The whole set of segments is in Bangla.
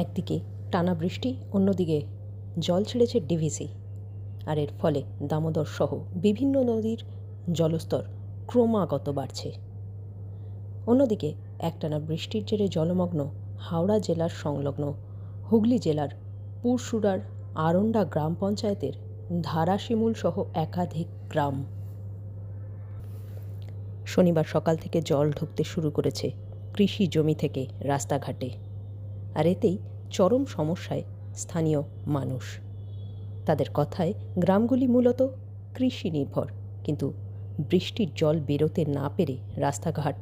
একদিকে টানা বৃষ্টি, অন্যদিকে জল ছেড়েছে ডিভিসি, আর এর ফলে দামোদর সহ বিভিন্ন নদীর জলস্তর ক্রমাগত বাড়ছে। অন্যদিকে একটানা বৃষ্টির জেরে জলমগ্ন হাওড়া জেলার সংলগ্ন হুগলি জেলার পুরসুরার আরণ্ডা গ্রাম পঞ্চায়েতের ধারাশিমুল সহ একাধিক গ্রাম। শনিবার সকাল থেকে জল ঢুকতে শুরু করেছে কৃষি জমি থেকে রাস্তাঘাটে, আর এতেই চরম সমস্যায় স্থানীয় মানুষ। তাদের কথায় গ্রামগুলি মূলত কৃষি নির্ভর, কিন্তু বৃষ্টির জল বেরোতে না পেরে রাস্তাঘাট,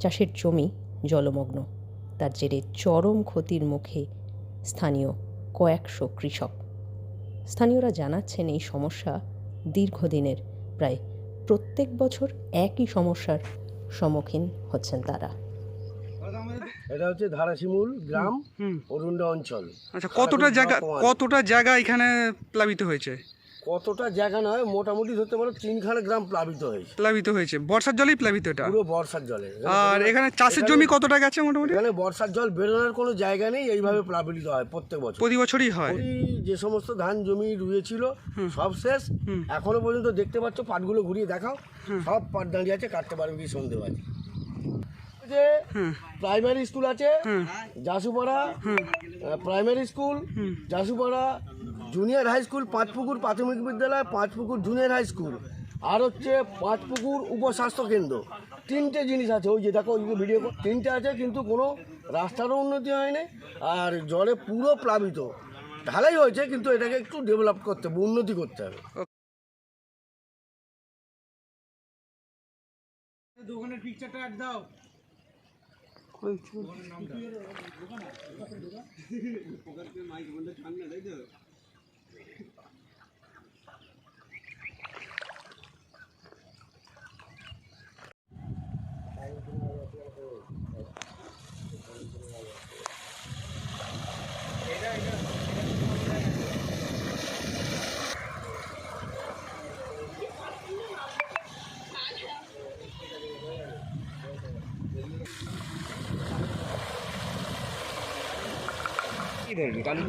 চাষের জমি জলমগ্ন। তার জেরে চরম ক্ষতির মুখে স্থানীয় কয়েকশো কৃষক। স্থানীয়রা জানাচ্ছেন এই সমস্যা দীর্ঘদিনের, প্রায় প্রত্যেক বছর একই সমস্যার সম্মুখীন হচ্ছেন তারা। এটা হচ্ছে ধারাশিমুল গ্রাম, অরুণ্ডা অঞ্চল। আচ্ছা, কতটা জায়গা এখানে প্লাবিত হয়েছে? কতটা জায়গা নয়, মোটামুটি ধরতে পারো 3খানা গ্রাম প্লাবিত হয়েছে। বর্ষার জলেই প্লাবিত এটা? পুরো বর্ষার জলে। আর এখানে চাষের জমি কতটা গেছে মোটামুটি? এখানে বর্ষার জল বেরোনোর কোনো জায়গা নেই, এইভাবে প্লাবিত হয় প্রত্যেক বছর। প্রতি বছরই হয়। যে সমস্ত ধান জমি রুয়েছিল সব শেষ। এখনো পর্যন্ত দেখতে পাচ্ছ, পাটগুলো ঘুরিয়ে দেখাও, সব পাট দাঁড়িয়ে আছে, কাটতে পারবে কি সন্দেহবাজি। যে প্রাইমারি স্কুল আছে Jasupara primary school, Jasupara junior high school, Panchpukur প্রাথমিক বিদ্যালয়, পাঁচপুকুর জুনিয়র হাই স্কুল, আর হচ্ছে পাঁচপুকুর উপস্বাস্থ্য কেন্দ্র। 3টে জিনিস আছে, ওই যে দেখো, ওই যে ভিডিও 3টে আছে, কিন্তু কোনো রাস্তারও উন্নতি হয়নি, আর জলে পুরো প্লাবিত। ঢালাই হয়েছে, কিন্তু এটাকে একটু ডেভেলপ করতে হবে, উন্নতি করতে হবে। দোকানের পিকচারটা অ্যাড দাও। কি দেখবি কালি